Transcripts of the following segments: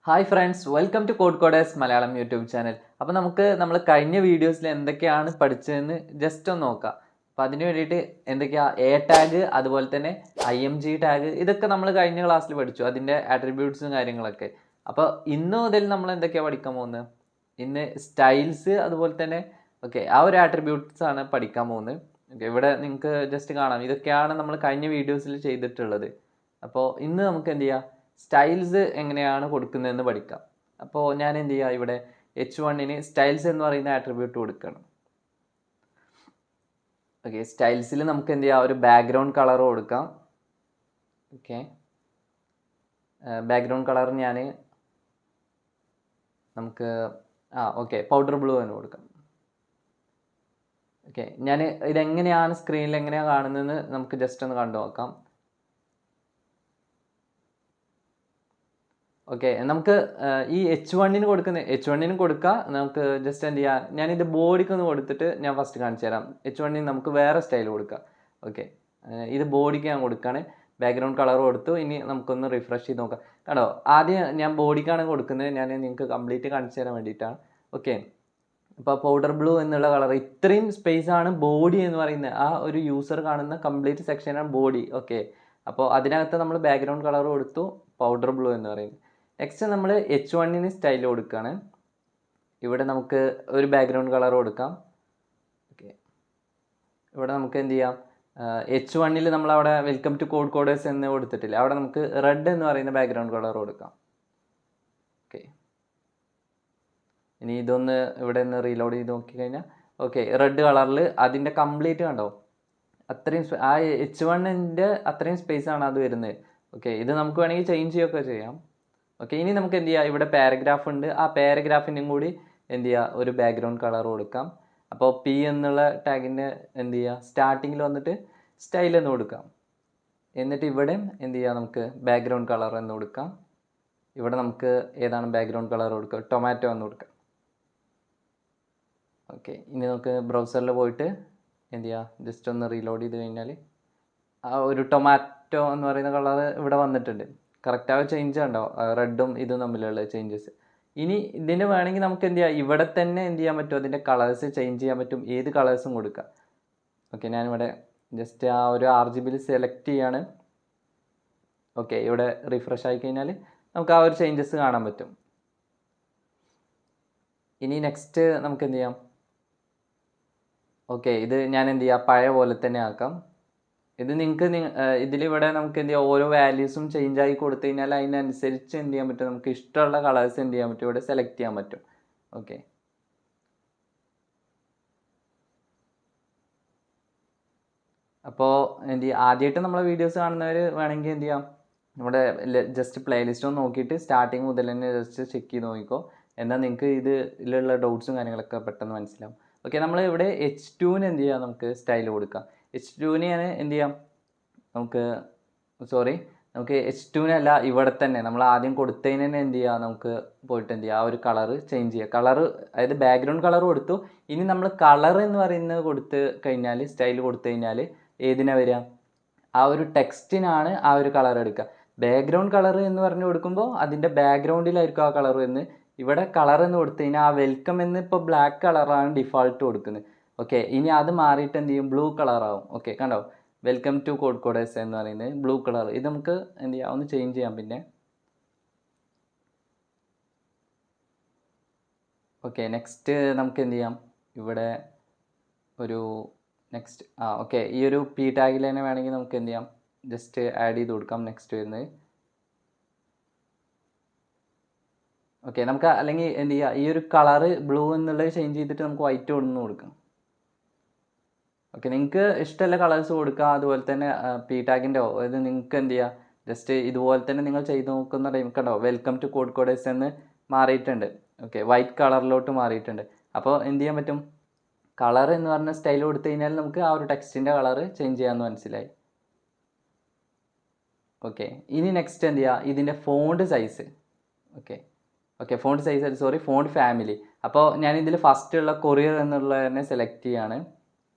Hi friends, welcome to Code Coders Malayalam YouTube channel. അപ്പോൾ നമ്മൾ കഴിഞ്ഞ വീഡിയോസിൽ എന്തൊക്കെയാണ് പഠിച്ചതെന്ന് ജസ്റ്റ് ഒന്ന് നോക്കാം. അപ്പോൾ അതിന് വേണ്ടിയിട്ട് എന്തൊക്കെയാണ് എ ടാഗ്, അതുപോലെ തന്നെ IMG ടാഗ്, ഇതൊക്കെ നമ്മൾ കഴിഞ്ഞ ക്ലാസ്സിൽ പഠിച്ചു, അതിൻ്റെ ആട്രിബ്യൂട്ട്സും കാര്യങ്ങളൊക്കെ. അപ്പോൾ ഇന്ന് മുതൽ നമ്മൾ എന്തൊക്കെയാണ് പഠിക്കാൻ പോകുന്നത്? ഇന്ന് സ്റ്റൈൽസ്, അതുപോലെ തന്നെ ആ ഒരു ആട്രിബ്യൂട്ട്സ് ആണ് പഠിക്കാൻ പോകുന്നത്. ഇവിടെ നിങ്ങൾക്ക് ജസ്റ്റ് കാണാം, ഇതൊക്കെയാണ് നമ്മൾ കഴിഞ്ഞ വീഡിയോസിൽ ചെയ്തിട്ടുള്ളത്. അപ്പോൾ ഇന്ന് നമുക്ക് എന്ത് ചെയ്യാം, സ്റ്റൈൽസ് എങ്ങനെയാണ് കൊടുക്കുന്നതെന്ന് പഠിക്കാം. അപ്പോൾ ഞാൻ എന്ത് ചെയ്യുക, ഇവിടെ H1 സ്റ്റൈൽസ് എന്ന് പറയുന്ന ആട്രിബ്യൂട്ട് കൊടുക്കണം. സ്റ്റൈൽസിൽ നമുക്ക് എന്ത് ചെയ്യാം, ഒരു ബാക്ക്ഗ്രൗണ്ട് കളർ കൊടുക്കാം. ബാക്ക്ഗ്രൗണ്ട് കളർ നമുക്ക് പൗഡർ ബ്ലൂ എന്ന് കൊടുക്കാം. ഞാൻ ഇതെങ്ങനെയാണ് സ്ക്രീനിൽ എങ്ങനെയാണ് കാണുന്നതെന്ന് നമുക്ക് ജസ്റ്റ് ഒന്ന് കണ്ടു നോക്കാം. നമുക്ക് ഈ H1 കൊടുക്കാം. നമുക്ക് ജസ്റ്റ് എന്ത് ചെയ്യാം, ഞാനിത് ബോഡിക്ക് ഒന്ന് കൊടുത്തിട്ട് ഞാൻ ഫസ്റ്റ് കാണിച്ചു തരാം. H1 നമുക്ക് വേറെ സ്റ്റൈൽ കൊടുക്കാം. ഇത് ബോഡിക്ക് ഞാൻ കൊടുക്കുകയാണ്. ബാക്ക്ഗ്രൗണ്ട് കളർ കൊടുത്തു. ഇനി നമുക്കൊന്ന് റിഫ്രഷ് ചെയ്ത് നോക്കാം. കണ്ടോ, ആദ്യം ഞാൻ ബോഡിക്കാണ് കൊടുക്കുന്നത്. ഞാൻ നിങ്ങൾക്ക് കംപ്ലീറ്റ് കാണിച്ചു തരാൻ വേണ്ടിയിട്ടാണ്. അപ്പോൾ പൗഡർ ബ്ലൂ എന്നുള്ള കളർ, ഇത്രയും സ്പേസ് ആണ് ബോഡി എന്ന് പറയുന്നത്. ആ ഒരു യൂസർ കാണുന്ന കംപ്ലീറ്റ് സെക്ഷനാണ് ബോഡി. അപ്പോൾ അതിനകത്ത് നമ്മൾ ബാക്ക്ഗ്രൗണ്ട് കളർ കൊടുത്തു, പൗഡർ ബ്ലൂ എന്ന് പറയുന്നത്. നെക്സ്റ്റ് നമ്മൾ H1 സ്റ്റൈൽ കൊടുക്കുകയാണ്. ഇവിടെ നമുക്ക് ഒരു ബാക്ക്ഗ്രൗണ്ട് കളർ കൊടുക്കാം. ഇവിടെ നമുക്ക് എന്ത് ചെയ്യാം, H1 നമ്മളവിടെ വെൽക്കം ടു കോഡ് കോഡേഴ്സ് എന്ന് കൊടുത്തിട്ടില്ല, അവിടെ നമുക്ക് റെഡ് എന്ന് പറയുന്ന ബാക്ക്ഗ്രൗണ്ട് കളർ കൊടുക്കാം. ഇനി ഇതൊന്ന് ഇവിടെ നിന്ന് റീലോഡ് ചെയ്ത് നോക്കിക്കഴിഞ്ഞാൽ റെഡ് കളറിൽ അതിൻ്റെ കംപ്ലീറ്റ് കണ്ടോ, അത്രയും ആ H1 അത്രയും സ്പേസ് ആണ് അത് വരുന്നത്. ഇത് നമുക്ക് വേണമെങ്കിൽ ചേഞ്ച് ചെയ്യുകയൊക്കെ ചെയ്യാം. ഇനി നമുക്ക് എന്ത് ചെയ്യാം, ഇവിടെ പാരഗ്രാഫ് ഉണ്ട്. ആ പാരഗ്രാഫിനും കൂടി എന്ത് ചെയ്യുക, ഒരു ബാക്ക്ഗ്രൗണ്ട് കളർ കൊടുക്കാം. അപ്പോൾ P എന്നുള്ള ടാഗിൻ്റെ എന്ത് ചെയ്യുക, സ്റ്റാർട്ടിങ്ങിൽ വന്നിട്ട് സ്റ്റൈൽ എന്ന് കൊടുക്കാം. എന്നിട്ട് ഇവിടെ എന്ത് ചെയ്യുക, നമുക്ക് ബാക്ക്ഗ്രൗണ്ട് കളർ എന്ന് കൊടുക്കാം. ഇവിടെ നമുക്ക് ഏതാണ് ബാക്ക്ഗ്രൗണ്ട് കളർ കൊടുക്കുക, ടൊമാറ്റോ എന്ന് കൊടുക്കാം. ഇനി നമുക്ക് ബ്രൗസറിൽ പോയിട്ട് എന്ത് ചെയ്യുക, ജസ്റ്റ് ഒന്ന് റീലോഡ് ചെയ്ത് കഴിഞ്ഞാൽ ആ ഒരു ടൊമാറ്റോ എന്ന് പറയുന്ന കളർ ഇവിടെ വന്നിട്ടുണ്ട്. കറക്റ്റ് ആ ചേഞ്ച് ഉണ്ടോ, റെഡും ഇതും തമ്മിലുള്ള ചേഞ്ചസ്. ഇനി ഇതിന് വേണമെങ്കിൽ നമുക്ക് എന്ത് ചെയ്യാം, ഇവിടെ തന്നെ എന്ത് ചെയ്യാൻ പറ്റും, അതിൻ്റെ കളേഴ്സ് ചേഞ്ച് ചെയ്യാൻ പറ്റും. ഏത് കളേഴ്സും കൊടുക്കാം. ഞാനിവിടെ ജസ്റ്റ് ആ ഒരു RGB സെലക്ട് ചെയ്യാണ്. ഇവിടെ റിഫ്രഷ് ആയി കഴിഞ്ഞാൽ നമുക്ക് ആ ഒരു ചേഞ്ചസ് കാണാൻ പറ്റും. ഇനി നെക്സ്റ്റ് നമുക്ക് എന്ത് ചെയ്യാം, ഇത് ഞാൻ എന്ത് ചെയ്യാം, പഴയ പോലെ തന്നെ ആക്കാം. ഇത് നിങ്ങൾക്ക് ഇതിലിവിടെ നമുക്ക് എന്ത് ചെയ്യാം, ഓരോ വാല്യൂസും ചേഞ്ച് ആയി കൊടുത്തു കഴിഞ്ഞാൽ അതിനനുസരിച്ച് എന്ത് ചെയ്യാൻ പറ്റും, നമുക്ക് ഇഷ്ടമുള്ള കളേഴ്സ് എന്ത് ചെയ്യാൻ പറ്റും, ഇവിടെ സെലക്ട് ചെയ്യാൻ പറ്റും. അപ്പോൾ എന്ത് ചെയ്യുക, ആദ്യമായിട്ട് നമ്മളെ വീഡിയോസ് കാണുന്നവർ വേണമെങ്കിൽ എന്ത് ചെയ്യാം, നമ്മുടെ ജസ്റ്റ് പ്ലേലിസ്റ്റ് ഒന്ന് നോക്കിയിട്ട് സ്റ്റാർട്ടിങ് മുതൽ തന്നെ ജസ്റ്റ് ചെക്ക് ചെയ്ത് നോക്കിക്കോ. എന്നാൽ നിങ്ങൾക്ക് ഇതിലുള്ള ഡൗട്ട്സും കാര്യങ്ങളൊക്കെ പെട്ടെന്ന് മനസ്സിലാവും. നമ്മൾ ഇവിടെ H2 എന്ത് ചെയ്യാം, നമുക്ക് സ്റ്റൈൽ കൊടുക്കാം. H2 ഞാൻ എന്ത് ചെയ്യാം, നമുക്ക് H2 അല്ല, ഇവിടെ തന്നെ നമ്മൾ ആദ്യം കൊടുത്തതിന് തന്നെ എന്ത് ചെയ്യുക, നമുക്ക് പോയിട്ട് എന്ത് ചെയ്യുക, ആ ഒരു കളറ് ചേഞ്ച് ചെയ്യുക. കളറ് അതായത് ബാക്ക്ഗ്രൗണ്ട് കളർ കൊടുത്തു. ഇനി നമ്മൾ കളർ എന്ന് പറയുന്നത് കൊടുത്ത് കഴിഞ്ഞാൽ, സ്റ്റൈൽ കൊടുത്തു കഴിഞ്ഞാൽ ഏതിനാ വരിക, ആ ഒരു ടെക്സ്റ്റിനാണ് ആ ഒരു കളർ എടുക്കുക. ബാക്ക്ഗ്രൗണ്ട് കളർ എന്ന് പറഞ്ഞു കൊടുക്കുമ്പോൾ അതിൻ്റെ ബാക്ക്ഗ്രൗണ്ടിലായിരിക്കും ആ കളർ എന്ന്. ഇവിടെ കളർ എന്ന് കൊടുത്തു കഴിഞ്ഞാൽ ആ വെൽക്കം എന്ന് ഇപ്പോൾ ബ്ലാക്ക് കളറാണ് ഡിഫോൾട്ട് കൊടുക്കുന്നത്. ഇനി അത് മാറിയിട്ട് എന്ത് ചെയ്യും, ബ്ലൂ കളറാവും. കണ്ടോ, വെൽക്കം ടു കോഡ് കോഡേഴ്സ് എന്ന് പറയുന്നത് ബ്ലൂ കളർ. ഇത് നമുക്ക് എന്ത് ചെയ്യാം, ഒന്ന് ചേഞ്ച് ചെയ്യാം. പിന്നെ നെക്സ്റ്റ് നമുക്ക് എന്ത് ചെയ്യാം, ഇവിടെ ഒരു നെക്സ്റ്റ് ഈ ഒരു P ടാഗിൽ തന്നെ വേണമെങ്കിൽ നമുക്ക് എന്ത് ചെയ്യാം, ജസ്റ്റ് ആഡ് ചെയ്ത് കൊടുക്കാം. നെക്സ്റ്റ് വരുന്നത് നമുക്ക് അല്ലെങ്കിൽ എന്ത് ചെയ്യുക, ഈ ഒരു കളറ് ബ്ലൂ എന്നുള്ളത് ചേഞ്ച് ചെയ്തിട്ട് നമുക്ക് വൈറ്റ് കൊണ്ടു കൊടുക്കാം. നിങ്ങൾക്ക് ഇഷ്ടമുള്ള കളേഴ്സ് കൊടുക്കുക. അതുപോലെ തന്നെ P ടാഗിൻ്റെ ഇത് നിങ്ങൾക്ക് എന്ത് ചെയ്യുക, ജസ്റ്റ് ഇതുപോലെ തന്നെ നിങ്ങൾ ചെയ്ത് നോക്കുന്ന ടൈം കണ്ടോ, വെൽക്കം ടു കോഡ് കോഡേഴ്സ് എന്ന് മാറിയിട്ടുണ്ട്. വൈറ്റ് കളറിലോട്ട് മാറിയിട്ടുണ്ട്. അപ്പോൾ എന്ത് ചെയ്യാൻ പറ്റും, കളർ എന്ന് പറഞ്ഞ സ്റ്റൈൽ കൊടുത്തു കഴിഞ്ഞാൽ നമുക്ക് ആ ഒരു ടെക്സ്റ്റിൻ്റെ കളറ് ചേഞ്ച് ചെയ്യാമെന്ന് മനസ്സിലായി. ഇനി നെക്സ്റ്റ് എന്ത് ചെയ്യുക, ഇതിൻ്റെ font size. Font size font family. അപ്പോൾ ഞാൻ ഇതിൽ ഫസ്റ്റ് ഉള്ള കൊറിയർ എന്നുള്ളത് തന്നെ സെലക്ട് ചെയ്യാണ്.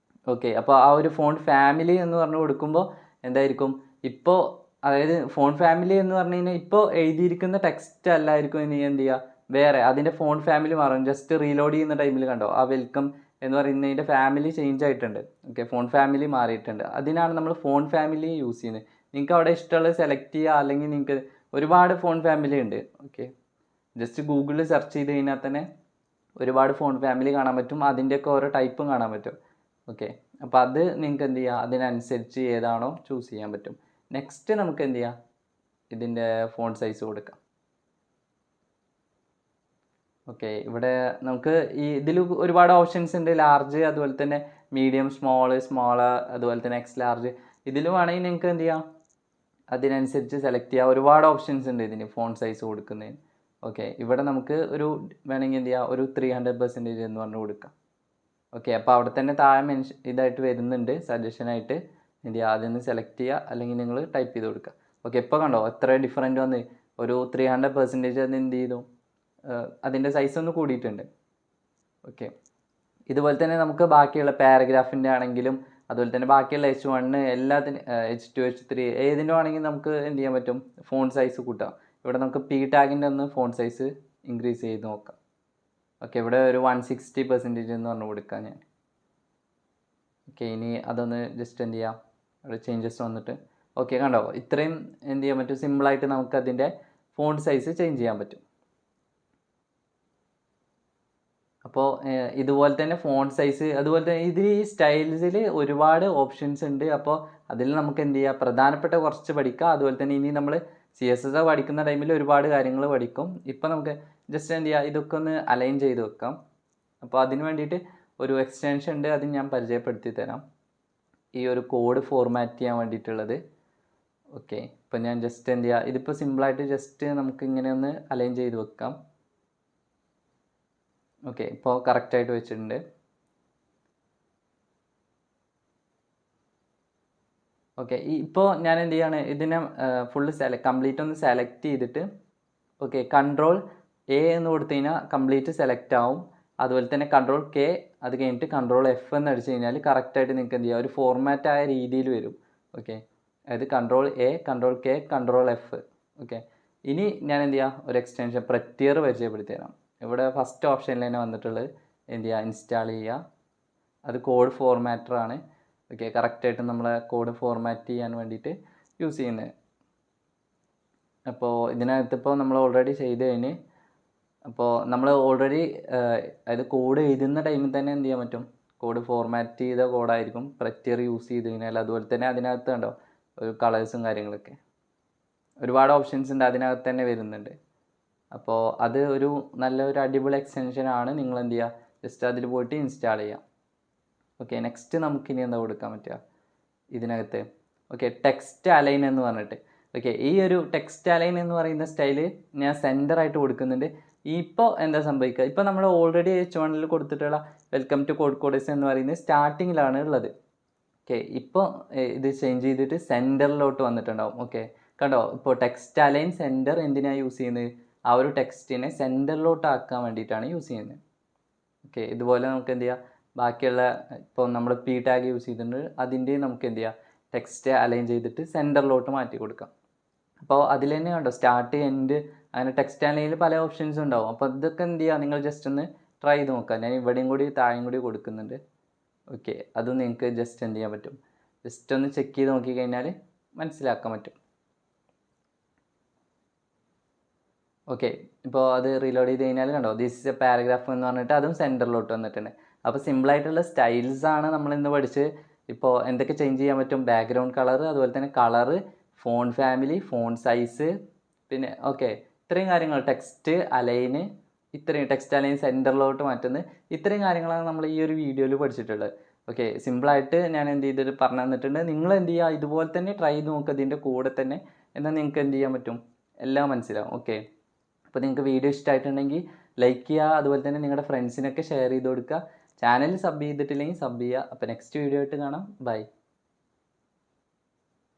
അപ്പോൾ ആ ഒരു ഫോണ്ട് ഫാമിലി എന്ന് പറഞ്ഞു കൊടുക്കുമ്പോൾ എന്തായിരിക്കും, ഇപ്പോൾ അതായത് ഫോൺ ഫാമിലി എന്ന് പറഞ്ഞു കഴിഞ്ഞാൽ ഇപ്പോൾ എഴുതിയിരിക്കുന്ന ടെക്സ്റ്റ് അല്ലായിരിക്കും ഇനി എന്ത് ചെയ്യുക, വേറെ അതിൻ്റെ ഫോൺ ഫാമിലി മാറും. ജസ്റ്റ് റീലോഡ് ചെയ്യുന്ന ടൈമിൽ കണ്ടോ ആ വെൽക്കം എന്ന് പറയുന്നതിൻ്റെ ഫാമിലി ചേഞ്ച് ആയിട്ടുണ്ട്. ഓക്കെ, ഫോൺ ഫാമിലി മാറിയിട്ടുണ്ട്. അതിനാണ് നമ്മൾ ഫോൺ ഫാമിലി യൂസ് ചെയ്യുന്നത്. നിങ്ങൾക്ക് അവിടെ ഇഷ്ടമുള്ളത് സെലക്ട് ചെയ്യുക, അല്ലെങ്കിൽ നിങ്ങൾക്ക് ഒരുപാട് ഫോൺ ഫാമിലി ഉണ്ട്. ഓക്കെ, ജസ്റ്റ് ഗൂഗിളിൽ സെർച്ച് ചെയ്ത് കഴിഞ്ഞാൽ തന്നെ ഒരുപാട് ഫോൺ ഫാമിലി കാണാൻ പറ്റും. അതിൻ്റെയൊക്കെ ഓരോ ടൈപ്പും കാണാൻ പറ്റും. ഓക്കെ, അപ്പോൾ അത് നിങ്ങൾക്ക് എന്ത് ചെയ്യുക, അതിനനുസരിച്ച് ഏതാണോ ചൂസ് ചെയ്യാൻ പറ്റും. നെക്സ്റ്റ് നമുക്ക് എന്ത് ചെയ്യാം, ഇതിൻ്റെ ഫോൺ സൈസ് കൊടുക്കാം. ഓക്കെ, ഇവിടെ നമുക്ക് ഇതിൽ ഒരുപാട് ഓപ്ഷൻസ് ഉണ്ട്. ലാർജ്, അതുപോലെ തന്നെ മീഡിയം, സ്മോള്, അതുപോലെ തന്നെ എക്സ് ലാർജ്. ഇതിൽ വേണമെങ്കിൽ നിങ്ങൾക്ക് എന്ത് ചെയ്യാം, അതിനനുസരിച്ച് സെലക്ട് ചെയ്യാം. ഒരുപാട് ഓപ്ഷൻസ് ഉണ്ട് ഇതിന് ഫോൺ സൈസ് കൊടുക്കുന്നതിന്. ഓക്കെ, ഇവിടെ നമുക്ക് വേണമെങ്കിൽ എന്ത് ചെയ്യാം, ഒരു 300% എന്ന് പറഞ്ഞ് കൊടുക്കാം. ഓക്കെ, അപ്പോൾ അവിടെ തന്നെ താഴെ ഇതായിട്ട് വരുന്നുണ്ട് സജഷനായിട്ട്. എന്ത് ചെയ്യുക, അതിൽ നിന്ന് സെലക്ട് ചെയ്യുക, അല്ലെങ്കിൽ നിങ്ങൾ ടൈപ്പ് ചെയ്ത് കൊടുക്കുക. ഓക്കെ, ഇപ്പോൾ കണ്ടോ എത്ര ഡിഫറൻറ്റ് വന്ന്, ഒരു 300% അത് എന്ത് ചെയ്തു, അതിൻ്റെ സൈസ് ഒന്ന് കൂടിയിട്ടുണ്ട്. ഓക്കെ, ഇതുപോലെ തന്നെ നമുക്ക് ബാക്കിയുള്ള പാരഗ്രാഫിൻ്റെ ആണെങ്കിലും, അതുപോലെ തന്നെ ബാക്കിയുള്ള H1 എല്ലാത്തിനും H2 H3 ഏതിൻ്റെ ആണെങ്കിൽ നമുക്ക് എന്ത് ചെയ്യാൻ പറ്റും, ഫോൺ സൈസ് കൂട്ടാം. ഇവിടെ നമുക്ക് P ടാഗിൻ്റെ ഒന്ന് ഫോൺ സൈസ് ഇൻക്രീസ് ചെയ്ത് നോക്കാം. ഓക്കെ, ഇവിടെ ഒരു 160% എന്ന് പറഞ്ഞു കൊടുക്കാം ഞാൻ. ഓക്കെ, ഇനി അതൊന്ന് ജസ്റ്റ് എന്ത് ചെയ്യാം, അവിടെ ചേഞ്ചസ് വന്നിട്ട്. ഓക്കെ, കണ്ടോ ഇത്രയും എന്ത് ചെയ്യാൻ പറ്റും, സിമ്പിളായിട്ട് നമുക്ക് അതിൻ്റെ ഫോൺ സൈസ് ചേഞ്ച് ചെയ്യാൻ പറ്റും. അപ്പോൾ ഇതുപോലെ തന്നെ ഫോൺ സൈസ്, അതുപോലെ തന്നെ ഇതിൽ ഈ സ്റ്റൈൽസിൽ ഒരുപാട് ഓപ്ഷൻസ് ഉണ്ട്. അപ്പോൾ അതിൽ നമുക്ക് എന്ത് ചെയ്യുക, പ്രധാനപ്പെട്ട കുറച്ച് പഠിക്കുക. അതുപോലെ തന്നെ ഇനി നമ്മൾ CSS പഠിക്കുന്ന ടൈമിൽ ഒരുപാട് കാര്യങ്ങൾ പഠിക്കും. ഇപ്പോൾ നമുക്ക് ജസ്റ്റ് എന്ത് ചെയ്യുക, ഇതൊക്കെ ഒന്ന് അലൈൻ ചെയ്ത് വെക്കാം. അപ്പോൾ അതിന് വേണ്ടിയിട്ട് ഒരു എക്സ്റ്റൻഷൻ ഉണ്ട്, അത് ഞാൻ പരിചയപ്പെടുത്തി തരാം. ഈ ഒരു കോഡ് ഫോർമാറ്റ് ചെയ്യാൻ വേണ്ടിയിട്ടുള്ളത്. ഓക്കെ, ഇപ്പോൾ ഞാൻ ജസ്റ്റ് എന്ത് ചെയ്യുക, ഇതിപ്പോൾ സിമ്പിളായിട്ട് ജസ്റ്റ് നമുക്ക് ഇങ്ങനെ ഒന്ന് അലൈൻ ചെയ്ത് വെക്കാം. ഓക്കെ, ഇപ്പോൾ കറക്റ്റായിട്ട് വെച്ചിട്ടുണ്ട്. ഓക്കെ, ഇപ്പോൾ ഞാൻ എന്ത് ചെയ്യാണ്, ഇതിനെ ഫുള്ള് കംപ്ലീറ്റ് ഒന്ന് സെലക്ട് ചെയ്തിട്ട്, ഓക്കെ Ctrl+A എന്ന് കൊടുത്തു കഴിഞ്ഞാൽ കംപ്ലീറ്റ് സെലക്ട് ആവും. അതുപോലെ തന്നെ Ctrl+K, അത് കഴിഞ്ഞിട്ട് Ctrl+F എന്ന് അടിച്ചു കഴിഞ്ഞാൽ കറക്റ്റായിട്ട് നിങ്ങൾക്ക് എന്ത് ചെയ്യുക, ഒരു ഫോർമാറ്റ് ആയ രീതിയിൽ വരും. ഓക്കെ, അതായത് Ctrl+A, Ctrl+K, Ctrl+F. ഓക്കെ, ഇനി ഞാൻ എന്ത് ചെയ്യുക, ഒരു എക്സ്റ്റൻഷൻ Prettier പരിചയപ്പെടുത്തി തരാം. ഇവിടെ ഫസ്റ്റ് ഓപ്ഷനിൽ തന്നെ വന്നിട്ടുള്ളത് എന്ത് ചെയ്യുക, ഇൻസ്റ്റാൾ ചെയ്യുക. അത് കോഡ് ഫോർമാറ്ററാണ്. ഓക്കെ, കറക്റ്റായിട്ട് നമ്മളെ കോഡ് ഫോർമാറ്റ് ചെയ്യാൻ വേണ്ടിയിട്ട് യൂസ് ചെയ്യുന്നത്. അപ്പോൾ ഇതിനകത്ത് ഇപ്പോൾ നമ്മൾ ഓൾറെഡി ചെയ്ത് കഴിഞ്ഞ്, അപ്പോൾ നമ്മൾ ഓൾറെഡി അതായത് കോഡ് എഴുതുന്ന ടൈമിൽ തന്നെ എന്ത് ചെയ്യാൻ പറ്റും, കോഡ് ഫോർമാറ്റ് ചെയ്ത കോഡായിരിക്കും Prettier യൂസ് ചെയ്ത് കഴിഞ്ഞാൽ. അതുപോലെ തന്നെ അതിനകത്ത് കണ്ടോ ഒരു കളേഴ്സും കാര്യങ്ങളൊക്കെ ഒരുപാട് ഓപ്ഷൻസ് ഉണ്ട്, അതിനകത്ത് തന്നെ വരുന്നുണ്ട്. അപ്പോൾ അത് ഒരു നല്ലൊരു അടിപൊളി എക്സ്റ്റൻഷനാണ്. നിങ്ങൾ എന്ത് ചെയ്യുക, ജസ്റ്റ് അതിൽ പോയിട്ട് ഇൻസ്റ്റാൾ ചെയ്യാം. ഓക്കെ, നെക്സ്റ്റ് നമുക്കിനി എന്താ കൊടുക്കാൻ പറ്റുക ഇതിനകത്ത്. ഓക്കെ, ടെക്സ്റ്റ് അലൈൻ എന്ന് പറഞ്ഞിട്ട്. ഓക്കെ, ഈ ഒരു ടെക്സ്റ്റ് അലൈൻ എന്ന് പറയുന്ന സ്റ്റൈല് ഞാൻ സെൻറ്ററായിട്ട് കൊടുക്കുന്നുണ്ട്. ഇപ്പോൾ എന്താ സംഭവിക്കുക, ഇപ്പോൾ നമ്മൾ ഓൾറെഡി H1 കൊടുത്തിട്ടുള്ള വെൽക്കം ടു കോഡ് കോഡേഴ്സ് എന്ന് പറയുന്നത് സ്റ്റാർട്ടിങ്ങിലാണ് ഉള്ളത്. ഓക്കെ, ഇപ്പോൾ ഇത് ചേഞ്ച് ചെയ്തിട്ട് സെൻറ്ററിലോട്ട് വന്നിട്ടുണ്ടാവും. ഓക്കെ, കണ്ടോ ഇപ്പോൾ ടെക്സ്റ്റ് അലൈൻ സെൻറ്റർ എന്തിനാണ് യൂസ് ചെയ്യുന്നത്, ആ ഒരു ടെക്സ്റ്റിനെ സെൻറ്ററിലോട്ട് ആക്കാൻ വേണ്ടിയിട്ടാണ് യൂസ് ചെയ്യുന്നത്. ഓക്കെ, ഇതുപോലെ നമുക്ക് എന്ത് ചെയ്യാം, ബാക്കിയുള്ള ഇപ്പോൾ നമ്മൾ P ടാഗ് യൂസ് ചെയ്തിട്ടുണ്ട്, അതിൻ്റെ നമുക്ക് എന്ത് ചെയ്യാം, ടെക്സ്റ്റ് അലൈൻ ചെയ്തിട്ട് സെൻറ്ററിലോട്ട് മാറ്റി കൊടുക്കാം. അപ്പോൾ അതിൽ തന്നെ കണ്ടോ സ്റ്റാർട്ട്, എൻഡ്, അങ്ങനെ ടെക്സ്റ്റ് അലൈനിൽ പല ഓപ്ഷൻസ് ഉണ്ടാവും. അപ്പോൾ ഇതൊക്കെ എന്ത് ചെയ്യുക, നിങ്ങൾ ജസ്റ്റ് ഒന്ന് ട്രൈ ചെയ്ത് നോക്കുക. ഞാൻ ഇവിടെയും കൂടി താഴെയും കൂടി കൊടുക്കുന്നുണ്ട്. ഓക്കെ, അതും നിങ്ങൾക്ക് ജസ്റ്റ് എന്ത് ചെയ്യാൻ പറ്റും, ജസ്റ്റ് ഒന്ന് ചെക്ക് ചെയ്ത് നോക്കിക്കഴിഞ്ഞാൽ മനസ്സിലാക്കാൻ പറ്റും. ഓക്കെ, ഇപ്പോൾ അത് റീലോഡ് ചെയ്ത് കഴിഞ്ഞാൽ കണ്ടോ ദിസ് ഇസ് എ പാരഗ്രാഫ് എന്ന് പറഞ്ഞിട്ട് അതും സെൻറ്ററിലോട്ട് വന്നിട്ടുണ്ട്. അപ്പോൾ സിമ്പിളായിട്ടുള്ള സ്റ്റൈൽസാണ് നമ്മൾ ഇന്ന് പഠിച്ച്. ഇപ്പോൾ എന്തൊക്കെ ചേഞ്ച് ചെയ്യാൻ പറ്റും, ബാക്ക്ഗ്രൗണ്ട് കളർ, അതുപോലെ തന്നെ colour, phone family, phone size, പിന്നെ ഓക്കെ ഇത്രയും കാര്യങ്ങൾ, ടെക്സ്റ്റ് അലൈന്, ഇത്രയും ടെക്സ്റ്റ് അലൈൻ സെൻറ്ററിലോട്ട് മാറ്റുന്നത്, ഇത്രയും കാര്യങ്ങളാണ് നമ്മൾ ഈ ഒരു വീഡിയോയിൽ പഠിച്ചിട്ടുള്ളത്. ഓക്കെ, സിമ്പിളായിട്ട് ഞാൻ എന്ത് ചെയ്തിട്ട് പറഞ്ഞു തന്നിട്ടുണ്ട്. നിങ്ങൾ എന്ത് ചെയ്യുക, ഇതുപോലെ തന്നെ ട്രൈ ചെയ്ത് നോക്കുക ഇതിൻ്റെ കൂടെ തന്നെ, എന്നാൽ നിങ്ങൾക്ക് എന്ത് ചെയ്യാൻ പറ്റും, എല്ലാം മനസ്സിലാവും. ഓക്കെ, അപ്പോൾ നിങ്ങൾക്ക് വീഡിയോ ഇഷ്ടമായിട്ടുണ്ടെങ്കിൽ ലൈക്ക് ചെയ്യുക, അതുപോലെ തന്നെ നിങ്ങളുടെ ഫ്രണ്ട്സിനൊക്കെ ഷെയർ ചെയ്ത് കൊടുക്കുക. ചാനൽ സബ് ചെയ്തിട്ടില്ലെങ്കിൽ സബ് ചെയ്യുക. അപ്പോൾ നെക്സ്റ്റ് വീഡിയോ ആയിട്ട് കാണാം. ബൈ.